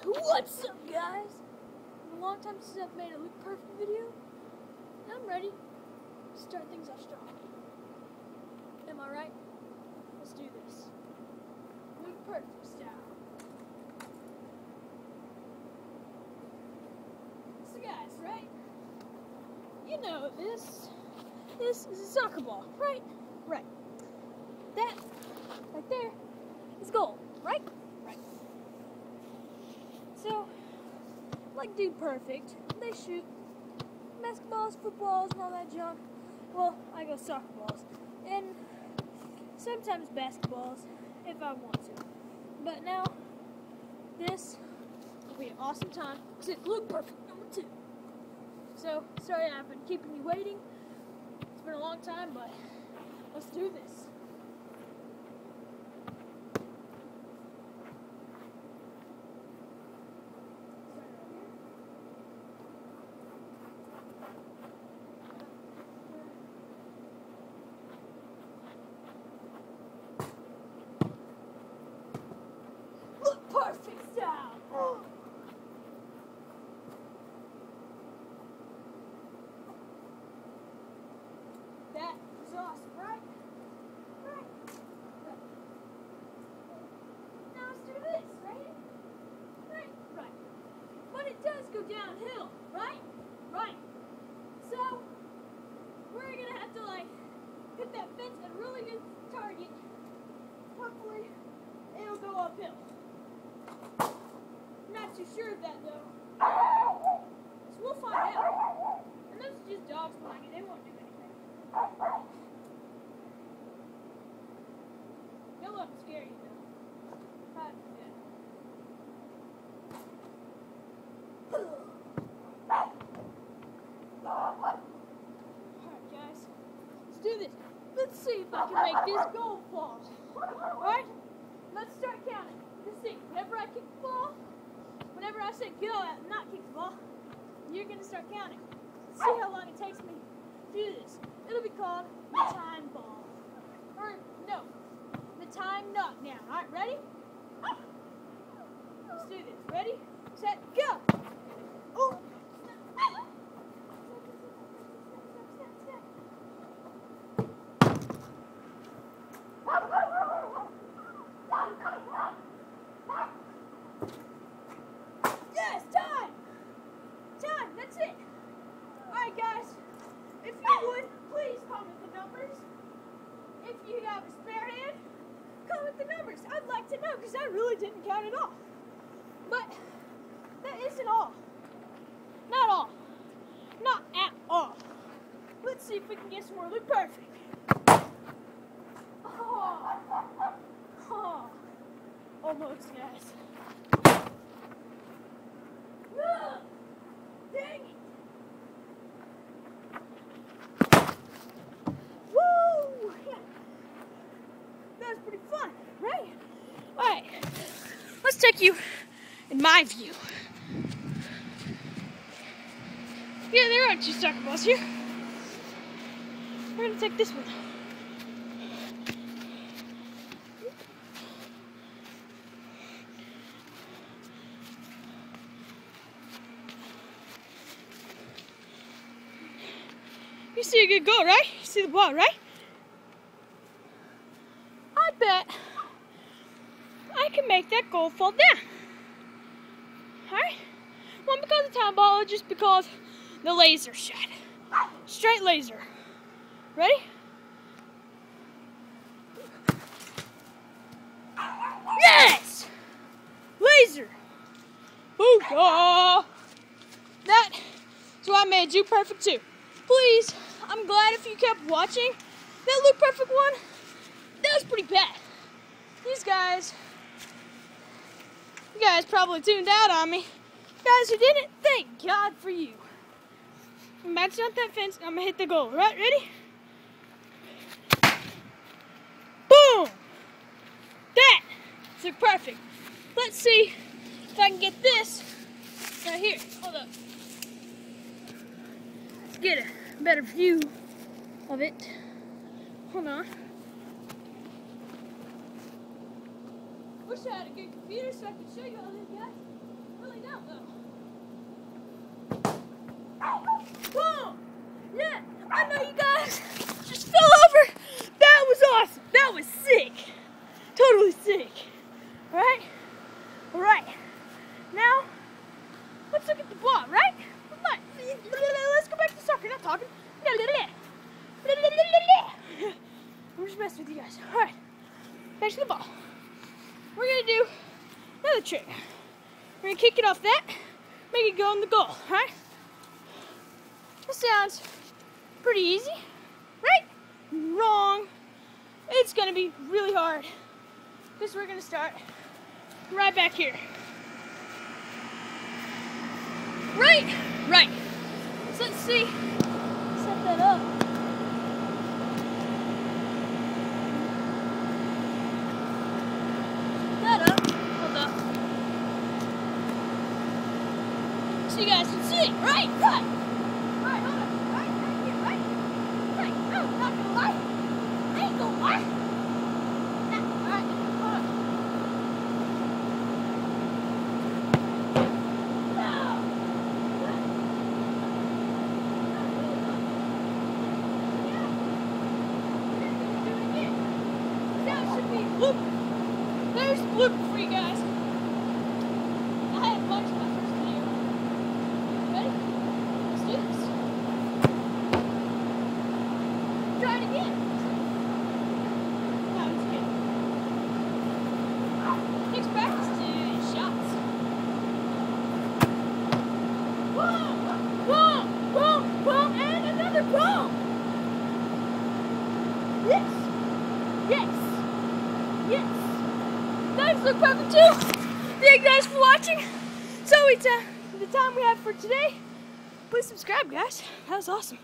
What's up, guys? It's been a long time since I've made a Look Perfect video, and I'm ready to start things off strong. Am I right? Let's do this. Look Perfect style. So guys, right? You know this is a soccer ball, right? Right. That right there is goal, right? Right. So, like Dude Perfect, they shoot basketballs, footballs, and all that junk. Well, I go soccer balls, and sometimes basketballs if I want to. But now, this will be an awesome time because it's Look Perfect #2. So, sorry I've been keeping you waiting. It's been a long time, but let's do this. Look Perfect style. That is awesome, right? Right. Now let's do this, right? Right. Right. But it does go downhill, right? Right. So we're gonna have to hit that fence at a really good target. Hopefully it'll go uphill. Not too sure of that though. So we'll find out. And those are just dogs behind me, they won't do anything. They'll look scary though. Alright guys, let's do this. Let's see if I can make this goal fall. Alright? Let's start counting. Let's see. Whenever I kick the ball, whenever I say go out, not kick the ball, you're going to start counting. Let's see how long it takes me to do this. It'll be called the time ball. Or, no, the time knockdown. Alright, ready? Let's do this. Ready, set, go! Oh! Yes, time! Time, that's it. Alright guys, if you would, please comment the numbers. If you have a spare hand, comment the numbers. I'd like to know because I really didn't count it all. But that isn't all. Not all. Not at all. Let's see if we can get some more Look Perfect. Almost, guys. Dang it! Woo! That was pretty fun, right? Alright, let's take you in my view. Yeah, there are 2 soccer balls here. We're gonna take this one. You see a good goal, right? You see the ball, right? I bet I can make that goal fall down. Alright? One because of the time ball, just because the laser shot. Straight laser. Ready? Yes! Laser! Booyah! That is why I made you perfect too. Please, I'm glad if you kept watching. That Look Perfect one, that was pretty bad. You guys probably tuned out on me. Guys who didn't, thank God for you. I'm bouncing off that fence, I'm gonna hit the goal. Right, ready? Boom! That's Look Perfect. Let's see if I can get this right here. Hold up. Let's get a better view of it. Hold on. Wish I had a good computer so I could show you all this, guys. down though. Boom! Yeah, I know you guys just fell over. That was awesome. That was sick. Totally sick. Alright? Alright. Now, let's look at the ball, right? Let's go back to soccer, not talking. I'm just messing with you guys. Alright. Back to the ball. We're gonna do another trick. We're gonna kick it off that, make it go in the goal, alright? This sounds pretty easy, right? Wrong. It's gonna be really hard. Because we're gonna start right back here. Right. So let's see. Set that up. Hold up. So you guys can see. Right, hold on. Right, I'm not gonna lie. I ain't gonna lie. Alright, hold on. Bloop. There's the bloop for you guys. I had a bunch in my first video. Ready? Let's do this. Try it again. That was good. Takes practice to shots. Boom, and another boom. Yes. Thanks for perfect too. Thank you guys for watching. So it's the time we have for today. Please subscribe, guys. That was awesome.